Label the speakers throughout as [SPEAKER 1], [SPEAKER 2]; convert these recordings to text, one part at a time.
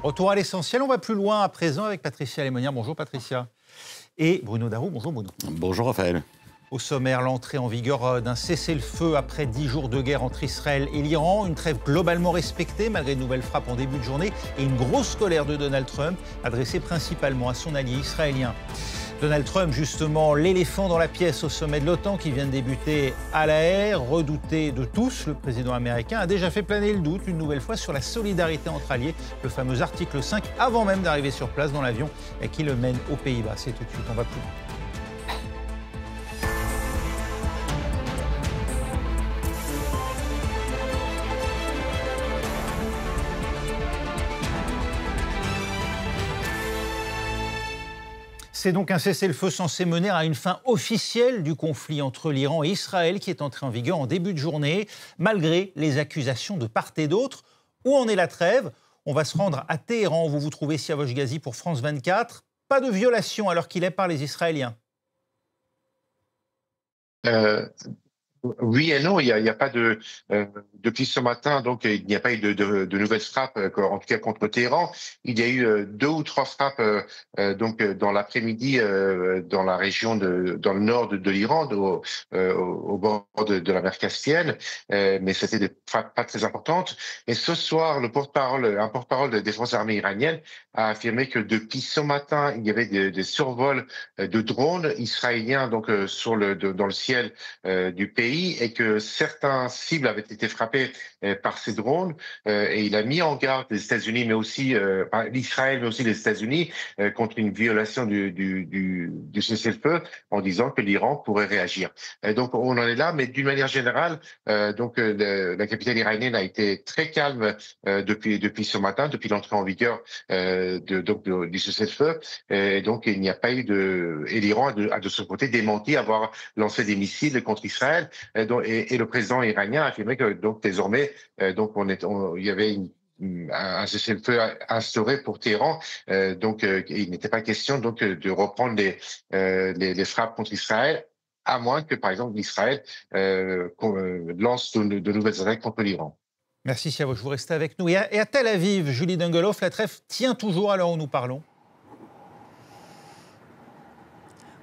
[SPEAKER 1] Retour à l'essentiel, on va plus loin à présent avec Patricia Lémonière. Bonjour Patricia. Et Bruno Darroux, bonjour Bruno.
[SPEAKER 2] Bonjour Raphaël.
[SPEAKER 1] Au sommaire, l'entrée en vigueur d'un cessez-le-feu après 10 jours de guerre entre Israël et l'Iran. Une trêve globalement respectée malgré de nouvelles frappes en début de journée. Et une grosse colère de Donald Trump adressée principalement à son allié israélien. Donald Trump, justement, l'éléphant dans la pièce au sommet de l'OTAN qui vient de débuter à La Haye, redouté de tous, le président américain a déjà fait planer le doute une nouvelle fois sur la solidarité entre alliés, le fameux article 5, avant même d'arriver sur place dans l'avion qui le mène aux Pays-Bas. C'est tout de suite, on va plus loin. C'est donc un cessez-le-feu censé mener à une fin officielle du conflit entre l'Iran et Israël qui est entré en vigueur en début de journée, malgré les accusations de part et d'autre. Où en est la trêve? On va se rendre à Téhéran, où vous vous trouvez, Siavosh Ghazi, pour France 24. Pas de violation alors qu'il est par les Israéliens.
[SPEAKER 3] Oui et non, il y a pas de depuis ce matin, donc il n'y a pas eu de nouvelles frappes, en tout cas contre Téhéran. Il y a eu 2 ou 3 frappes donc dans l'après-midi dans la région dans le nord de l'Iran, au bord de la mer Caspienne, mais c'était des frappes pas très importantes. Et ce soir, un porte-parole des forces armées iraniennes a affirmé que depuis ce matin, il y avait des survols de drones israéliens donc dans le ciel du pays, et que certains cibles avaient été frappées par ces drones, et il a mis en garde les États-Unis, mais aussi l'Israël, mais aussi les États-Unis contre une violation du cessez-le-feu, en disant que l'Iran pourrait réagir. Donc on en est là, mais d'une manière générale, la capitale iranienne a été très calme depuis ce matin, depuis l'entrée en vigueur du cessez-le-feu, et donc il n'y a pas eu et l'Iran a de son côté démenti avoir lancé des missiles contre Israël. Et le président iranien a affirmé que donc désormais il y avait un cessez-le-feu instauré pour Téhéran, il n'était pas question donc de reprendre les frappes contre Israël, à moins que par exemple l'Israël lance de nouvelles attaques contre l'Iran.
[SPEAKER 1] Merci Siavosh, vous restez avec nous. Et à Tel Aviv, Julie Dungeloff, la trêve tient toujours à l'heure où nous parlons.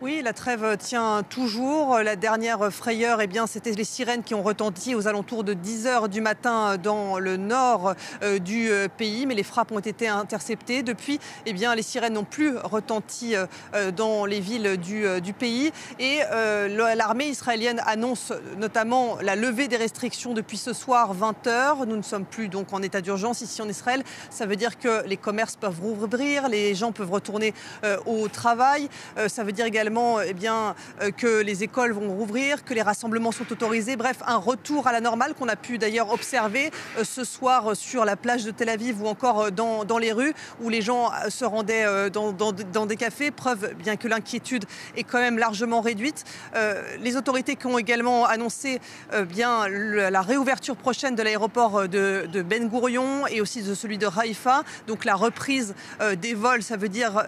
[SPEAKER 4] Oui, la trêve tient toujours. La dernière frayeur, c'était les sirènes qui ont retenti aux alentours de 10 h du matin dans le nord du pays. Mais les frappes ont été interceptées. Depuis, les sirènes n'ont plus retenti dans les villes du pays. Et l'armée israélienne annonce notamment la levée des restrictions depuis ce soir 20 h. Nous ne sommes plus donc en état d'urgence ici en Israël. Ça veut dire que les commerces peuvent rouvrir, les gens peuvent retourner au travail. Ça veut dire également que les écoles vont rouvrir, que les rassemblements sont autorisés. Bref, un retour à la normale qu'on a pu d'ailleurs observer ce soir sur la plage de Tel Aviv ou encore dans les rues où les gens se rendaient dans des cafés. Preuve bien que l'inquiétude est quand même largement réduite. Les autorités qui ont également annoncé la réouverture prochaine de l'aéroport de Ben Gourion et aussi de celui de Haïfa. Donc la reprise des vols, ça veut dire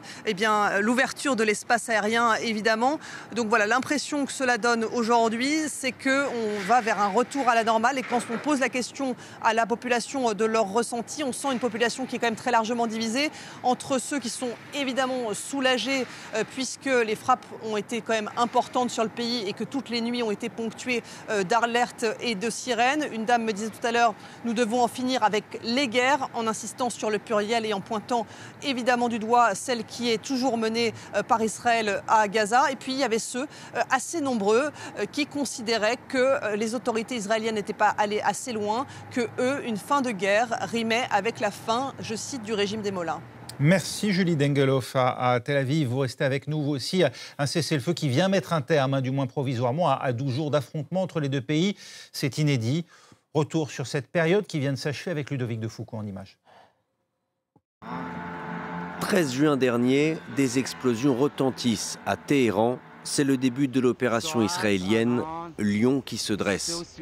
[SPEAKER 4] l'ouverture de l'espace aérien évidemment. Donc voilà, l'impression que cela donne aujourd'hui, c'est qu'on va vers un retour à la normale. Et quand on pose la question à la population de leur ressenti, on sent une population qui est quand même très largement divisée entre ceux qui sont évidemment soulagés puisque les frappes ont été quand même importantes sur le pays et que toutes les nuits ont été ponctuées d'alertes et de sirènes. Une dame me disait tout à l'heure, nous devons en finir avec les guerres, en insistant sur le pluriel et en pointant évidemment du doigt celle qui est toujours menée par Israël à Gaza. Et puis il y avait ceux, assez nombreux, qui considéraient que les autorités israéliennes n'étaient pas allées assez loin, que eux, une fin de guerre rimait avec la fin, je cite, du régime des Mollahs.
[SPEAKER 1] Merci Julie Dungeloff à Tel Aviv. Vous restez avec nous, vous aussi. Un cessez-le-feu qui vient mettre un terme, du moins provisoirement, à 12 jours d'affrontement entre les deux pays. C'est inédit. Retour sur cette période qui vient de s'achever avec Ludovic de Foucault en images.
[SPEAKER 5] 13 juin dernier, des explosions retentissent à Téhéran. C'est le début de l'opération israélienne Lion qui se dresse.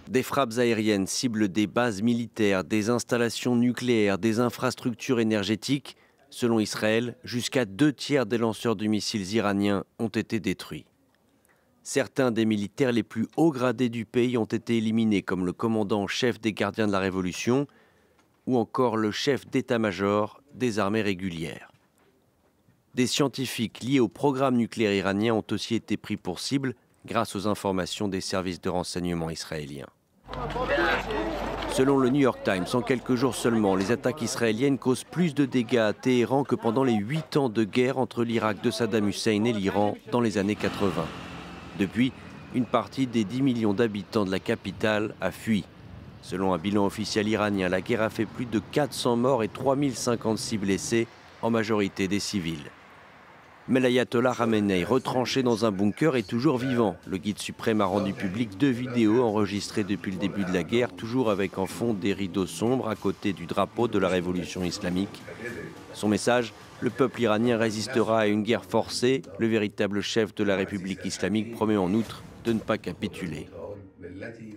[SPEAKER 5] Des frappes aériennes ciblent des bases militaires, des installations nucléaires, des infrastructures énergétiques. Selon Israël, jusqu'à 2/3 des lanceurs de missiles iraniens ont été détruits. Certains des militaires les plus hauts gradés du pays ont été éliminés, comme le commandant en chef des gardiens de la Révolution. ou encore le chef d'état-major des armées régulières. Des scientifiques liés au programme nucléaire iranien ont aussi été pris pour cible grâce aux informations des services de renseignement israéliens. Selon le New York Times, en quelques jours seulement, les attaques israéliennes causent plus de dégâts à Téhéran que pendant les 8 ans de guerre entre l'Irak de Saddam Hussein et l'Iran dans les années 80. Depuis, une partie des 10 millions d'habitants de la capitale a fui. Selon un bilan officiel iranien, la guerre a fait plus de 400 morts et 3056 blessés, en majorité des civils. Mais l'ayatollah Khamenei, retranché dans un bunker, est toujours vivant. Le guide suprême a rendu public 2 vidéos enregistrées depuis le début de la guerre, toujours avec en fond des rideaux sombres à côté du drapeau de la révolution islamique. Son message, le peuple iranien résistera à une guerre forcée. Le véritable chef de la République islamique promet en outre de ne pas capituler.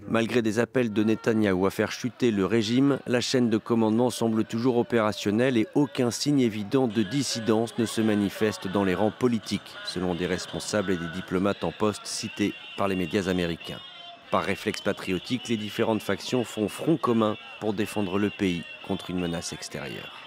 [SPEAKER 5] Malgré des appels de Netanyahou à faire chuter le régime, la chaîne de commandement semble toujours opérationnelle et aucun signe évident de dissidence ne se manifeste dans les rangs politiques, selon des responsables et des diplomates en poste cités par les médias américains. Par réflexe patriotique, les différentes factions font front commun pour défendre le pays contre une menace extérieure.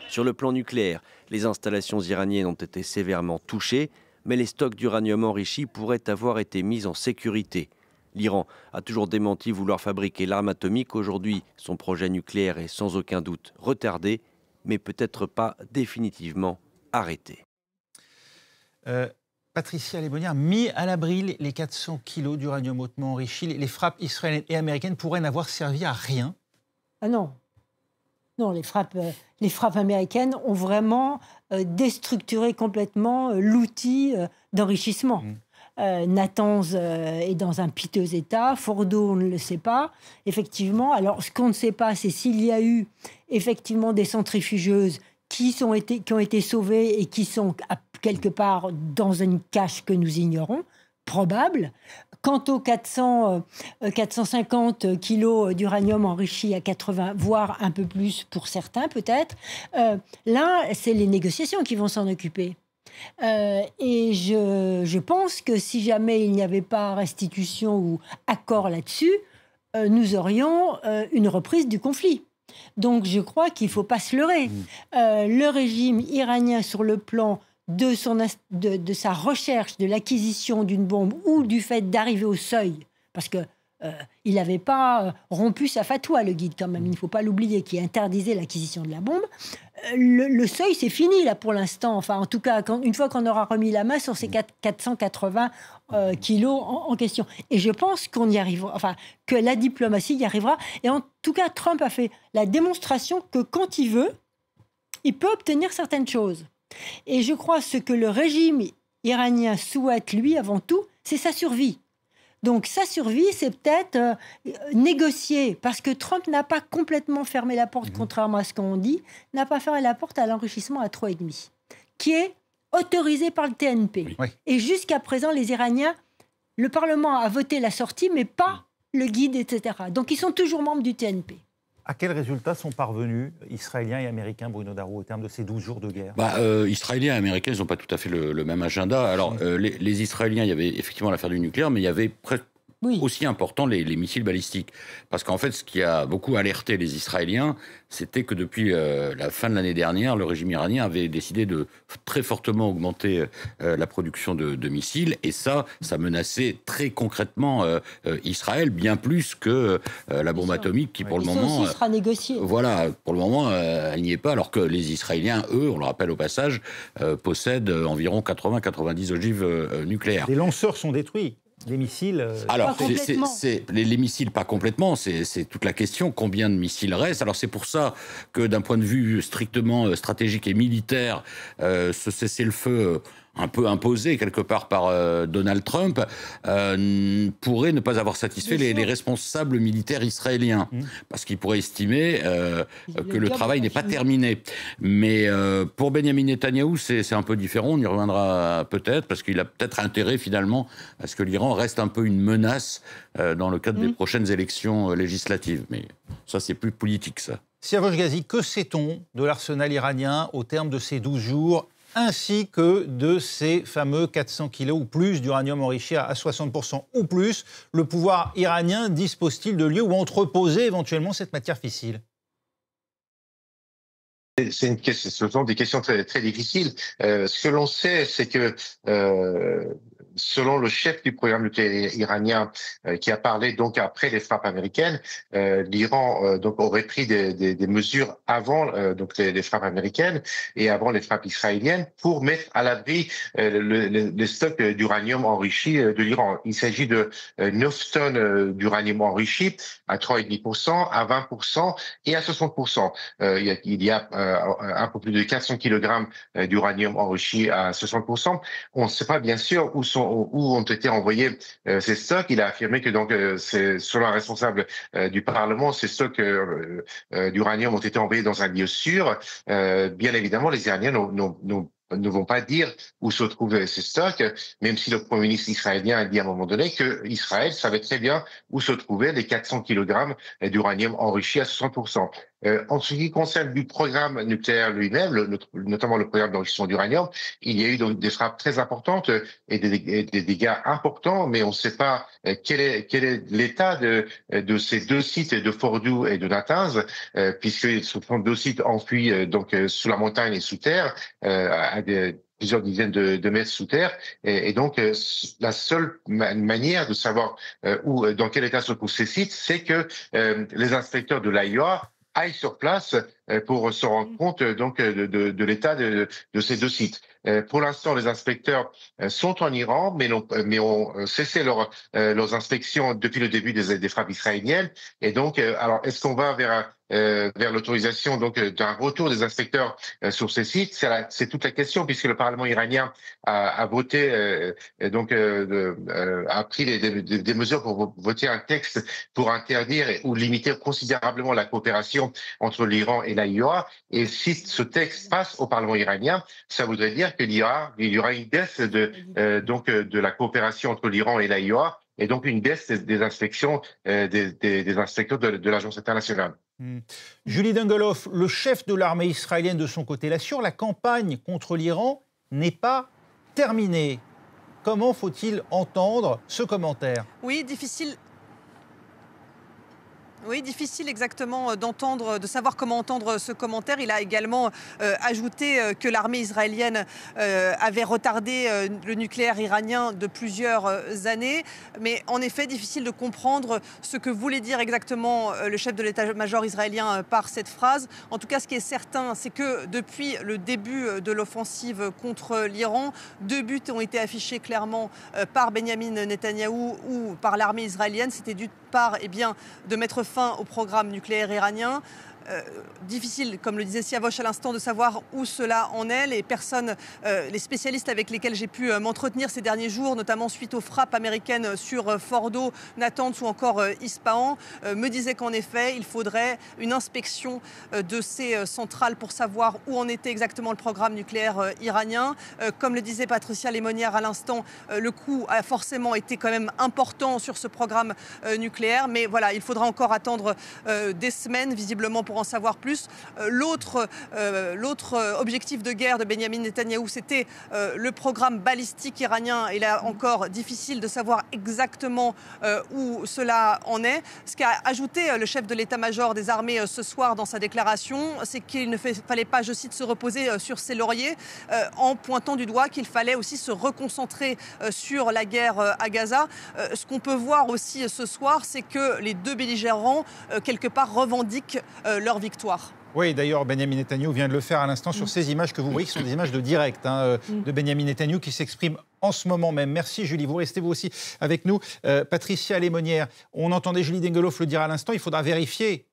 [SPEAKER 5] Sur le plan nucléaire, les installations iraniennes ont été sévèrement touchées, mais les stocks d'uranium enrichi pourraient avoir été mis en sécurité. L'Iran a toujours démenti vouloir fabriquer l'arme atomique. Aujourd'hui, son projet nucléaire est sans aucun doute retardé, mais peut-être pas définitivement arrêté.
[SPEAKER 1] Patricia Lebonnière, mis à l'abri les 400 kilos d'uranium hautement enrichi, les frappes israéliennes et américaines pourraient n'avoir servi à rien?
[SPEAKER 2] Ah non. Non, les frappes américaines ont vraiment déstructuré complètement l'outil d'enrichissement. Natanz est dans un piteux état, Fordo, on ne le sait pas. Effectivement, alors ce qu'on ne sait pas, c'est s'il y a eu effectivement des centrifugeuses qui ont été sauvées et qui sont quelque part dans une cache que nous ignorons, probable. Quant aux 450 kilos d'uranium enrichi à 80, voire un peu plus pour certains peut-être, là, c'est les négociations qui vont s'en occuper. Et je pense que si jamais il n'y avait pas restitution ou accord là-dessus, nous aurions une reprise du conflit. Donc je crois qu'il ne faut pas se leurrer. Le régime iranien, sur le plan de sa recherche de l'acquisition d'une bombe ou du fait d'arriver au seuil, parce que il n'avait pas rompu sa fatwa, le guide quand même, il ne faut pas l'oublier, qui interdisait l'acquisition de la bombe. Le seuil, c'est fini là pour l'instant. Enfin, en tout cas, une fois qu'on aura remis la main sur ces 480 kilos en question. Et je pense qu'on y arrivera, enfin, que la diplomatie y arrivera. Et en tout cas, Trump a fait la démonstration que quand il veut, il peut obtenir certaines choses. Et je crois ce que le régime iranien souhaite, lui, avant tout, c'est sa survie. Donc sa survie, c'est peut-être négocier, parce que Trump n'a pas complètement fermé la porte, contrairement à ce qu'on dit, n'a pas fermé la porte à l'enrichissement à 3,5, qui est autorisé par le TNP. Oui. Et jusqu'à présent, les Iraniens, le Parlement a voté la sortie, mais pas le guide, etc. Donc ils sont toujours membres du TNP.
[SPEAKER 1] À quels résultats sont parvenus Israéliens et Américains, Bruno Darroux, au terme de ces 12 jours de guerre?
[SPEAKER 6] Israéliens et Américains, ils n'ont pas tout à fait le même agenda. Alors, les Israéliens, il y avait effectivement l'affaire du nucléaire, mais il y avait aussi important les missiles balistiques. Parce qu'en fait, ce qui a beaucoup alerté les Israéliens, c'était que depuis la fin de l'année dernière, le régime iranien avait décidé de très fortement augmenter la production de missiles. Et ça menaçait très concrètement Israël, bien plus que la bombe atomique qui, pour le moment...
[SPEAKER 2] aussi sera négociée.
[SPEAKER 6] Voilà, pour le moment, elle n'y est pas, alors que les Israéliens, eux, on le rappelle au passage, possèdent environ 80-90 ogives nucléaires.
[SPEAKER 1] Les lanceurs sont détruits. Les missiles...
[SPEAKER 6] Alors, les missiles, pas complètement, c'est toute la question. Combien de missiles restent? Alors, c'est pour ça que, d'un point de vue strictement stratégique et militaire, ce cessez-le-feu un peu imposé quelque part par Donald Trump, pourrait ne pas avoir satisfait les responsables militaires israéliens, parce qu'ils pourraient estimer que le travail n'est pas terminé. Mais pour Benjamin Netanyahou, c'est un peu différent, on y reviendra peut-être, parce qu'il a peut-être intérêt finalement à ce que l'Iran reste un peu une menace dans le cadre des prochaines élections législatives. Mais ça, c'est plus politique, ça.
[SPEAKER 1] Siavosh Ghazi, que sait-on de l'arsenal iranien au terme de ces 12 jours ainsi que de ces fameux 400 kilos ou plus d'uranium enrichi à 60% ou plus? Le pouvoir iranien dispose-t-il de lieux où entreposer éventuellement cette matière fissile?
[SPEAKER 3] Ce sont des questions très, très difficiles. Ce que l'on sait, c'est que selon le chef du programme nucléaire iranien qui a parlé donc après les frappes américaines, l'Iran donc aurait pris des mesures avant donc les frappes américaines et avant les frappes israéliennes pour mettre à l'abri les stocks d'uranium enrichi de l'Iran. Il s'agit de 9 tonnes d'uranium enrichi à 3,5%, à 20% et à 60%. Il y a un peu plus de 400 kg d'uranium enrichi à 60%. On ne sait pas bien sûr où ont été envoyés ces stocks. Il a affirmé que donc c'est selon un responsable du Parlement, ces stocks d'uranium ont été envoyés dans un lieu sûr. Bien évidemment, les Iraniens ne vont pas dire où se trouvent ces stocks, même si le Premier ministre israélien a dit à un moment donné que Israël savait très bien où se trouvaient les 400 kg d'uranium enrichi à 60%. En ce qui concerne du programme nucléaire lui-même, notamment le programme d'enrichissement d'uranium, il y a eu donc des frappes très importantes et des dégâts importants, mais on ne sait pas quel est l'état de ces deux sites de Fordow et de Natanz, puisque ce sont deux sites enfouis donc sous la montagne et sous terre, à plusieurs dizaines de mètres sous terre, et donc la seule manière de savoir dans quel état se trouvent ces sites, c'est que les inspecteurs de l'AIOA aillent sur place pour se rendre compte donc de l'état de ces deux sites. Pour l'instant, les inspecteurs sont en Iran, mais ont cessé leurs inspections depuis le début des frappes israéliennes. Et donc, alors, est-ce qu'on va vers l'autorisation donc d'un retour des inspecteurs sur ces sites? C'est toute la question, puisque le Parlement iranien a voté a pris des mesures pour voter un texte pour interdire ou limiter considérablement la coopération entre l'Iran et l'AIOA. Et si ce texte passe au Parlement iranien, ça voudrait dire qu'il y aura une baisse de la coopération entre l'Iran et l'AIOA, et donc une baisse des inspections des inspecteurs de l'agence internationale.
[SPEAKER 1] Julie Dungeloff, le chef de l'armée israélienne de son côté l'assure, la campagne contre l'Iran n'est pas terminée. Comment faut-il entendre ce commentaire?
[SPEAKER 4] Oui, difficile. Oui, difficile exactement de savoir comment entendre ce commentaire. Il a également ajouté que l'armée israélienne avait retardé le nucléaire iranien de plusieurs années. Mais en effet, difficile de comprendre ce que voulait dire exactement le chef de l'état-major israélien par cette phrase. En tout cas, ce qui est certain, c'est que depuis le début de l'offensive contre l'Iran, 2 buts ont été affichés clairement par Benyamin Netanyahou ou par l'armée israélienne. C'était d'une part de mettre fin au programme nucléaire iranien. Difficile, comme le disait Siavosh à l'instant, de savoir où cela en est. Les spécialistes avec lesquels j'ai pu m'entretenir ces derniers jours, notamment suite aux frappes américaines sur Fordow, Natanz ou encore Ispahan, me disaient qu'en effet, il faudrait une inspection de ces centrales pour savoir où en était exactement le programme nucléaire iranien. Comme le disait Patricia Lémonière à l'instant, le coût a forcément été quand même important sur ce programme nucléaire. Mais voilà, il faudra encore attendre des semaines, visiblement, pour en savoir plus. L'autre objectif de guerre de Benyamin Netanyahou, c'était le programme balistique iranien. Et là encore, difficile de savoir exactement où cela en est. Ce qu'a ajouté le chef de l'état-major des armées ce soir dans sa déclaration, c'est qu'il ne fallait pas, je cite, se reposer sur ses lauriers, en pointant du doigt qu'il fallait aussi se reconcentrer sur la guerre à Gaza. Ce qu'on peut voir aussi ce soir, c'est que les deux belligérants, quelque part, revendiquent leur victoire.
[SPEAKER 1] Oui, d'ailleurs, Benyamin Netanyahou vient de le faire à l'instant sur ces images que vous voyez, qui sont des images de direct de Benyamin Netanyahou qui s'exprime en ce moment même. Merci Julie, vous restez vous aussi avec nous. Patricia Lémonière, on entendait Julie Dungeloff le dire à l'instant, il faudra vérifier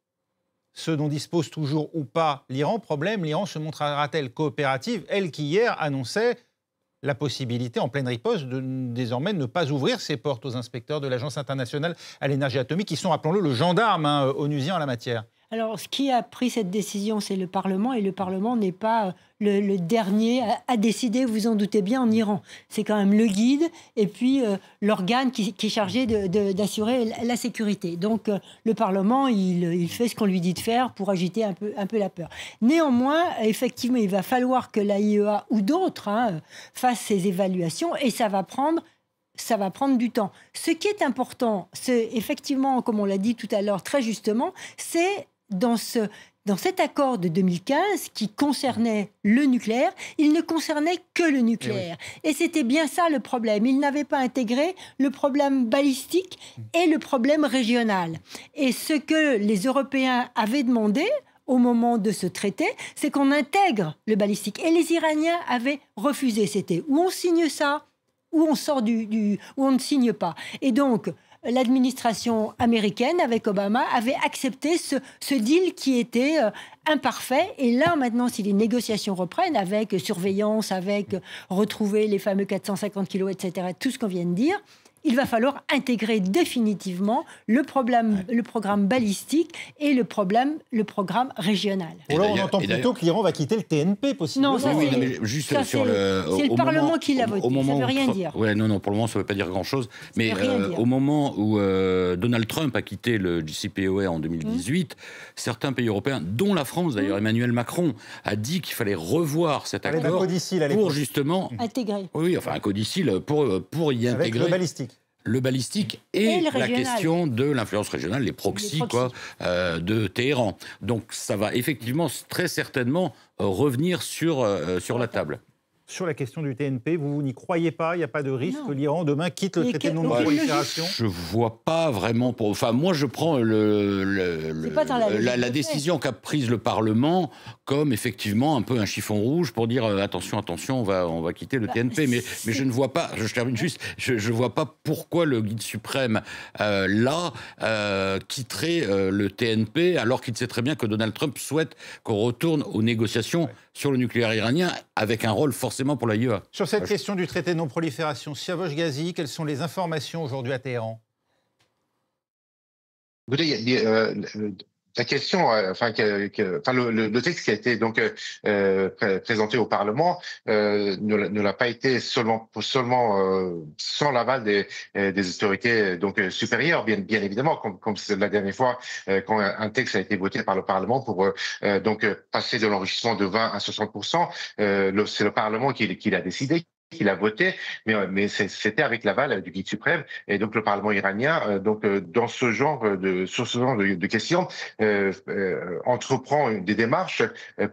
[SPEAKER 1] ce dont dispose toujours ou pas l'Iran. Problème, l'Iran se montrera-t-elle coopérative, elle qui hier annonçait la possibilité, en pleine riposte, de désormais ne pas ouvrir ses portes aux inspecteurs de l'Agence internationale à l'énergie atomique, qui sont, rappelons-le, le gendarme onusien en la matière.
[SPEAKER 2] Alors, ce qui a pris cette décision, c'est le Parlement, et le Parlement n'est pas le dernier à décider, vous en doutez bien, en Iran. C'est quand même le guide et puis l'organe qui est chargé d'assurer la sécurité. Donc, le Parlement, il fait ce qu'on lui dit de faire pour agiter un peu la peur. Néanmoins, effectivement, il va falloir que l'AIEA ou d'autres fassent ces évaluations, et ça va prendre du temps. Ce qui est important, c'est effectivement, comme on l'a dit tout à l'heure très justement, c'est dans ce dans cet accord de 2015 qui concernait le nucléaire, il ne concernait que le nucléaire. Et c'était bien ça le problème. Il n'avait pas intégré le problème balistique et le problème régional. Et ce que les Européens avaient demandé au moment de ce traité, c'est qu'on intègre le balistique. Et les Iraniens avaient refusé. C'était ou on signe ça, ou on sort ou on ne signe pas. Et donc, l'administration américaine, avec Obama, avait accepté ce deal qui était imparfait. Et là, maintenant, si les négociations reprennent, avec surveillance, avec retrouver les fameux 450 kilos, etc., tout ce qu'on vient de dire, il va falloir intégrer définitivement le programme balistique et le programme régional.
[SPEAKER 1] Alors, on entend plutôt que l'Iran va quitter le TNP, possiblement.
[SPEAKER 2] Non, ça,
[SPEAKER 6] oui, mais juste
[SPEAKER 2] ça,
[SPEAKER 6] sur le...
[SPEAKER 2] C'est le Parlement qui l'a voté, ça ne veut rien dire.
[SPEAKER 6] Ouais, non, pour le moment, ça ne veut pas dire grand-chose. Mais au moment où Donald Trump a quitté le JCPOA en 2018, certains pays européens, dont la France, d'ailleurs, Emmanuel Macron, a dit qu'il fallait revoir cet accord pour justement...
[SPEAKER 2] Intégrer.
[SPEAKER 6] Oui, enfin, un codicile pour y intégrer...
[SPEAKER 1] Avec le balistique.
[SPEAKER 6] Le balistique et la question de l'influence régionale, les proxys. De Téhéran. Donc ça va effectivement très certainement revenir sur la table.
[SPEAKER 1] Sur la question du TNP, vous n'y croyez pas? Il n'y a pas de risque que l'Iran demain quitte le traité de non-prolifération?
[SPEAKER 6] Je ne vois pas vraiment... Enfin, moi, je prends la décision qu'a prise le Parlement comme effectivement un peu un chiffon rouge pour dire attention, on va quitter le TNP. Mais je ne vois pas, je termine juste, je ne vois pas pourquoi le guide suprême quitterait le TNP alors qu'il sait très bien que Donald Trump souhaite qu'on retourne aux négociations sur le nucléaire iranien avec un rôle forcément pour l'AIEA.
[SPEAKER 1] Sur cette question du traité de non-prolifération, Siavosh Ghazi, quelles sont les informations aujourd'hui à Téhéran?
[SPEAKER 3] La question, le texte qui a été donc présenté au Parlement ne l'a pas été seulement sans l'aval des autorités donc supérieures, bien évidemment, comme c'est la dernière fois quand un texte a été voté par le Parlement pour donc passer de l'enrichissement de 20 à 60%. C'est le Parlement qui l'a décidé, qu'il a voté, mais c'était avec l'aval du guide suprême, et donc le Parlement iranien, dans ce genre de questions, entreprend des démarches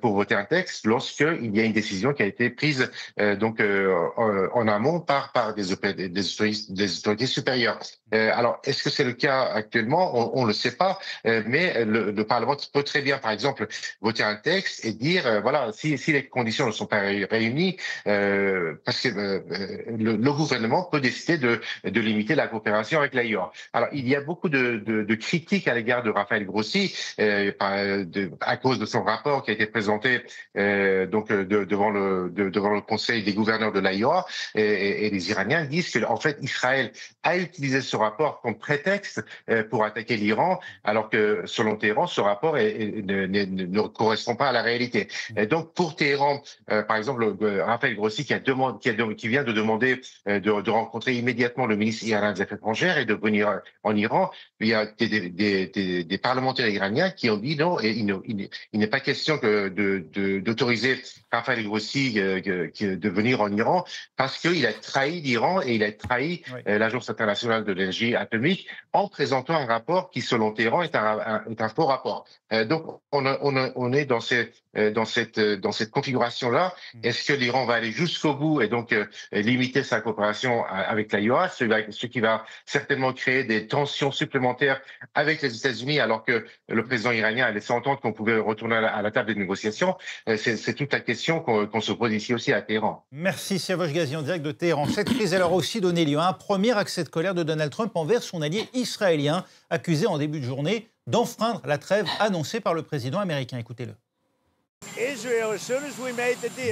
[SPEAKER 3] pour voter un texte lorsqu'il y a une décision qui a été prise en amont par des autorités supérieures. Alors, est-ce que c'est le cas actuellement? On le sait pas, mais le Parlement peut très bien, par exemple, voter un texte et dire voilà, si les conditions ne sont pas réunies, parce que le gouvernement peut décider de limiter la coopération avec l'AIEA. Alors, il y a beaucoup de critiques à l'égard de Raphaël Grossi à cause de son rapport qui a été présenté devant le Conseil des gouverneurs de l'AIEA, et les Iraniens disent que en fait Israël a utilisé ce rapport comme prétexte pour attaquer l'Iran, alors que selon Téhéran, ce rapport ne correspond pas à la réalité. Et donc pour Téhéran, par exemple, Raphaël Grossi qui vient de demander de rencontrer immédiatement le ministre iranien des Affaires étrangères et de venir en Iran, il y a des parlementaires iraniens qui ont dit non, et il n'est pas question d'autoriser Raphaël Grossi de venir en Iran parce qu'il a trahi l'Iran et il a trahi l'Agence internationale de l'énergie atomique en présentant un rapport qui, selon Téhéran, est un faux rapport. Donc, on est dans cette configuration-là. Est-ce que l'Iran va aller jusqu'au bout et donc limiter sa coopération avec l'AIEA, ce qui va certainement créer des tensions supplémentaires avec les États-Unis, alors que le président iranien a laissé entendre qu'on pouvait retourner à la table des négociations? C'est toute la question qu'on se pose ici aussi à Téhéran.
[SPEAKER 1] Merci Siavosh Ghazi en direct de Téhéran. Cette crise a alors aussi donné lieu à un premier accès de colère de Donald Trump envers son allié israélien, accusé en début de journée d'enfreindre la trêve annoncée par le président américain. Écoutez-le.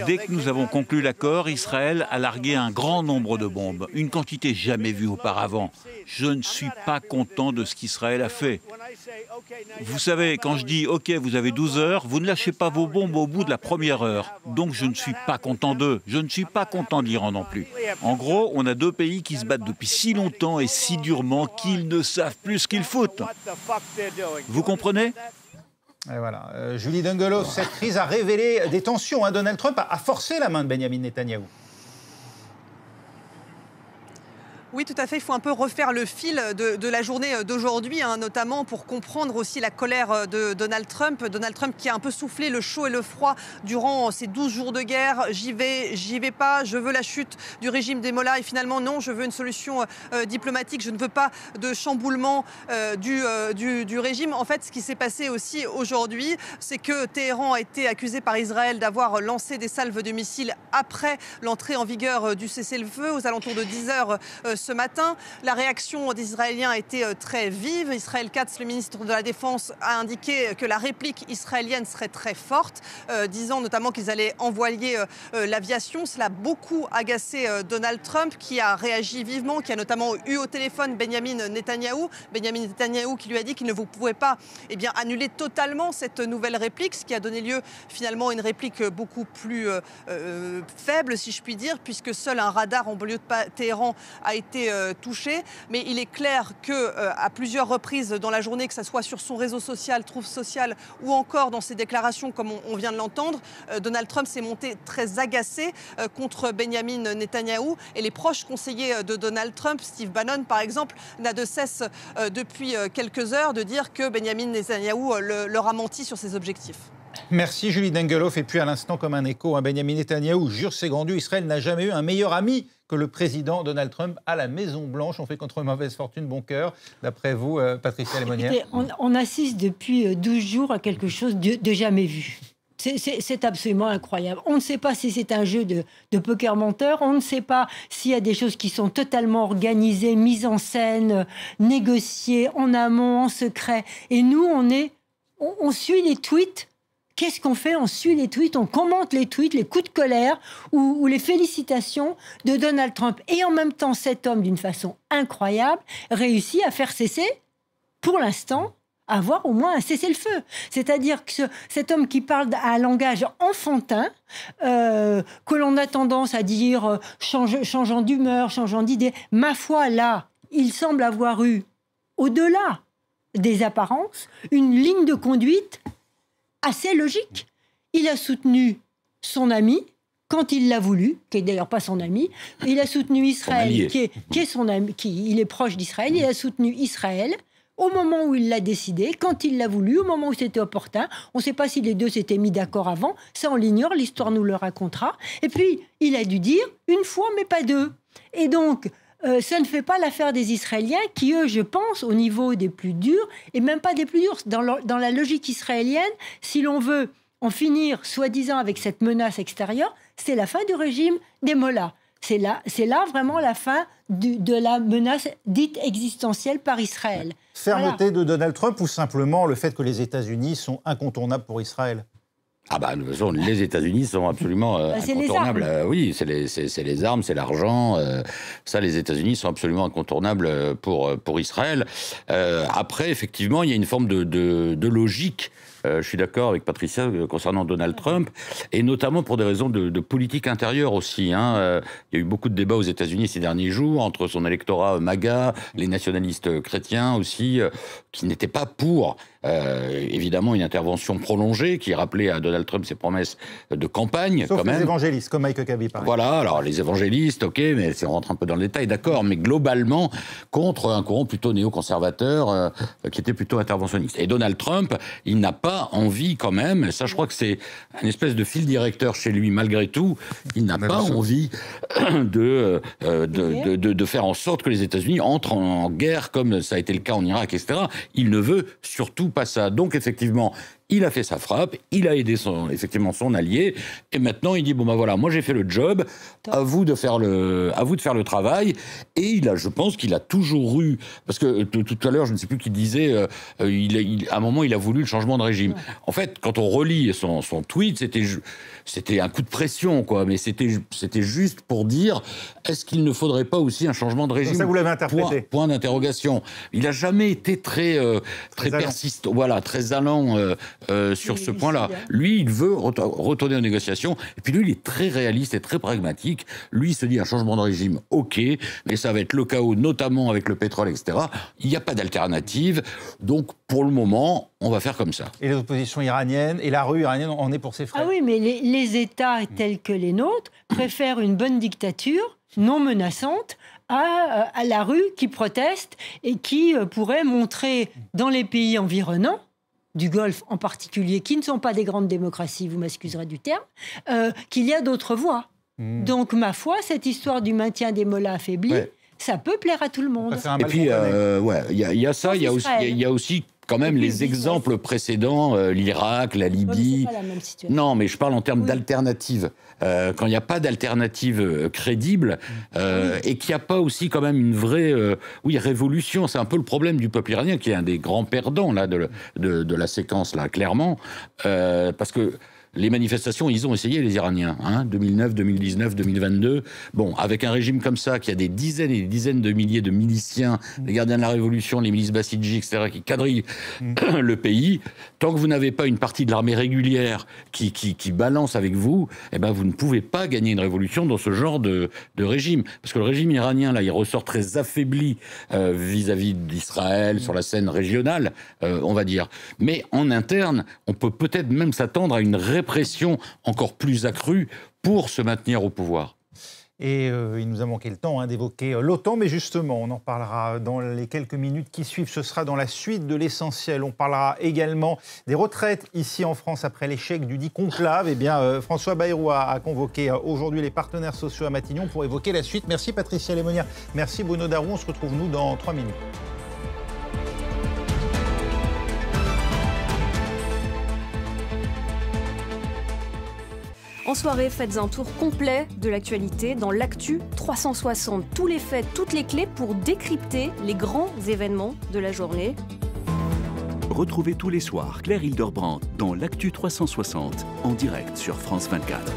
[SPEAKER 7] Dès que nous avons conclu l'accord, Israël a largué un grand nombre de bombes, une quantité jamais vue auparavant. Je ne suis pas content de ce qu'Israël a fait. Vous savez, quand je dis « OK, vous avez 12 heures », vous ne lâchez pas vos bombes au bout de la première heure. Donc je ne suis pas content d'eux. Je ne suis pas content de l'Iran non plus. En gros, on a deux pays qui se battent depuis si longtemps et si durement qu'ils ne savent plus ce qu'ils foutent. Vous comprenez ?
[SPEAKER 1] Et voilà. Julie Dungeloff, cette crise a révélé des tensions. Donald Trump a forcé la main de Benjamin Netanyahou.
[SPEAKER 4] Oui, tout à fait. Il faut un peu refaire le fil de la journée d'aujourd'hui, notamment pour comprendre aussi la colère de Donald Trump. Donald Trump qui a un peu soufflé le chaud et le froid durant ces 12 jours de guerre. J'y vais pas, je veux la chute du régime des Mollahs. Et finalement, non, je veux une solution diplomatique. Je ne veux pas de chamboulement du régime. En fait, ce qui s'est passé aussi aujourd'hui, c'est que Téhéran a été accusé par Israël d'avoir lancé des salves de missiles après l'entrée en vigueur du cessez-le-feu aux alentours de 10 heures ce matin. La réaction des Israéliens a été très vive. Israël Katz, le ministre de la Défense, a indiqué que la réplique israélienne serait très forte, disant notamment qu'ils allaient envoyer l'aviation. Cela a beaucoup agacé Donald Trump, qui a réagi vivement, qui a notamment eu au téléphone Benyamin Netanyahou. Benyamin Netanyahou qui lui a dit qu'il ne pouvait pas annuler totalement cette nouvelle réplique, ce qui a donné lieu finalement à une réplique beaucoup plus faible, si je puis dire, puisque seul un radar en banlieue de Téhéran a été touché. Mais il est clair qu'à plusieurs reprises dans la journée, que ce soit sur son réseau social, Truth Social, ou encore dans ses déclarations, comme on vient de l'entendre, Donald Trump s'est monté très agacé contre Benyamin Netanyahou. Et les proches conseillers de Donald Trump, Steve Bannon par exemple, n'a de cesse depuis quelques heures de dire que Benyamin Netanyahou leur a menti sur ses objectifs.
[SPEAKER 1] Merci Julie Dengeloff. Et puis à l'instant, comme un écho, Benyamin Netanyahou jure ses grands dieux, Israël n'a jamais eu un meilleur ami que le président Donald Trump à la Maison-Blanche. On fait contre mauvaise fortune bon cœur. D'après vous, Patricia Lémonière?
[SPEAKER 2] On assiste depuis 12 jours à quelque chose de jamais vu. C'est absolument incroyable. On ne sait pas si c'est un jeu de poker menteur. On ne sait pas s'il y a des choses qui sont totalement organisées, mises en scène, négociées en amont, en secret. Et nous, on suit les tweets. Qu'est-ce qu'on fait? On suit les tweets, on commente les tweets, les coups de colère ou les félicitations de Donald Trump. Et en même temps, cet homme, d'une façon incroyable, réussit à faire cesser, pour l'instant, avoir au moins un cessez-le-feu. C'est-à-dire que cet homme qui parle à un langage enfantin, que l'on a tendance à dire changeant d'humeur, changeant d'idée, ma foi, là, il semble avoir eu, au-delà des apparences, une ligne de conduite assez logique. Il a soutenu son ami quand il l'a voulu, qui n'est d'ailleurs pas son ami. Il a soutenu Israël, qui est son ami, il est proche d'Israël. Il a soutenu Israël au moment où il l'a décidé, quand il l'a voulu, au moment où c'était opportun. On ne sait pas si les deux s'étaient mis d'accord avant. Ça, on l'ignore, l'histoire nous le racontera. Et puis, il a dû dire une fois, mais pas deux. Et donc, ça ne fait pas l'affaire des Israéliens qui, eux, je pense, au niveau des plus durs, et même pas des plus durs, dans la logique israélienne, si l'on veut en finir, soi-disant, avec cette menace extérieure, c'est la fin du régime des Mollahs. C'est là vraiment la fin de la menace dite existentielle par Israël.
[SPEAKER 1] Fermeté de Donald Trump ou simplement le fait que les États-Unis sont incontournables pour Israël?
[SPEAKER 6] Ah bah, de toute façon, les États-Unis sont absolument incontournables. Oui, c'est les armes, c'est l'argent. Ça, les États-Unis sont absolument incontournables pour Israël. Après, effectivement, il y a une forme de logique. Je suis d'accord avec Patricia concernant Donald Trump, et notamment pour des raisons de politique intérieure aussi. Il y a eu beaucoup de débats aux États-Unis ces derniers jours entre son électorat MAGA, les nationalistes chrétiens aussi, qui n'étaient pas pour, évidemment, une intervention prolongée qui rappelait à Donald Trump ses promesses de campagne.
[SPEAKER 1] Sauf
[SPEAKER 6] quand même.
[SPEAKER 1] Les évangélistes, comme Mike Huckabee, par exemple.
[SPEAKER 6] Voilà, alors les évangélistes, ok, mais si on rentre un peu dans le détail, d'accord, mais globalement, contre un courant plutôt néoconservateur, qui était plutôt interventionniste. Et Donald Trump, il n'a pas envie quand même, ça je crois que c'est une espèce de fil directeur chez lui malgré tout, il n'a pas envie de faire en sorte que les États-Unis entrent en guerre comme ça a été le cas en Irak, etc. Il ne veut surtout pas ça. Donc effectivement, il a fait sa frappe, il a aidé effectivement son allié, et maintenant il dit bon ben voilà, moi j'ai fait le job, à vous de faire le travail. Et je pense qu'il a toujours eu, parce que tout à l'heure je ne sais plus qui disait, à un moment il a voulu le changement de régime. En fait, quand on relit son tweet, c'était un coup de pression, quoi, mais c'était juste pour dire est-ce qu'il ne faudrait pas aussi un changement de régime?
[SPEAKER 1] Ça vous l'avez interprété.
[SPEAKER 6] Point d'interrogation. Il n'a jamais été très persistant, voilà, très allant sur ce point-là. Lui, il veut retourner aux négociations, et puis lui, il est très réaliste et très pragmatique. Lui, il se dit un changement de régime, ok, mais ça va être le chaos, notamment avec le pétrole, etc. Il n'y a pas d'alternative, donc pour le moment, on va faire comme ça.
[SPEAKER 1] Et les oppositions iraniennes, et la rue iranienne, on est pour ses frais.
[SPEAKER 2] Ah oui, mais les États tels que les nôtres préfèrent une bonne dictature, non menaçante, à la rue, qui protestent et qui pourraient montrer dans les pays environnants, du Golfe en particulier, qui ne sont pas des grandes démocraties, vous m'excuserez du terme, qu'il y a d'autres voies. Donc, ma foi, cette histoire du maintien des mollahs affaiblis, ça peut plaire à tout le monde.
[SPEAKER 6] Et puis, il y a ça, il y a aussi quand même les exemples précédents, l'Irak, la Libye.
[SPEAKER 2] C'est pas la même situation.
[SPEAKER 6] Non, mais je parle en termes d'alternatives. Quand il n'y a pas d'alternative crédible et qu'il n'y a pas aussi quand même une vraie révolution. C'est un peu le problème du peuple iranien qui est un des grands perdants là, de la séquence, là, clairement. Parce que les manifestations, ils ont essayé, les Iraniens, 2009, 2019, 2022. Bon, avec un régime comme ça, qui a des dizaines et des dizaines de milliers de miliciens, les gardiens de la Révolution, les milices bassidji, etc., qui quadrillent le pays, tant que vous n'avez pas une partie de l'armée régulière qui balance avec vous, eh ben, vous ne pouvez pas gagner une révolution dans ce genre de régime. Parce que le régime iranien, là, il ressort très affaibli vis-à-vis d'Israël, sur la scène régionale, on va dire. Mais en interne, on peut peut-être même s'attendre à une répression encore plus accrue pour se maintenir au pouvoir.
[SPEAKER 1] Et il nous a manqué le temps d'évoquer l'OTAN, mais justement, on en parlera dans les quelques minutes qui suivent. Ce sera dans la suite de l'essentiel. On parlera également des retraites ici en France après l'échec du dit conclave. Eh bien, François Bayrou a convoqué aujourd'hui les partenaires sociaux à Matignon pour évoquer la suite. Merci Patricia Lémonière, merci Bruno Darou. On se retrouve nous dans 3 minutes.
[SPEAKER 8] En soirée, faites un tour complet de l'actualité dans l'Actu 360. Tous les faits, toutes les clés pour décrypter les grands événements de la journée.
[SPEAKER 9] Retrouvez tous les soirs Claire Hildebrand dans l'Actu 360 en direct sur France 24.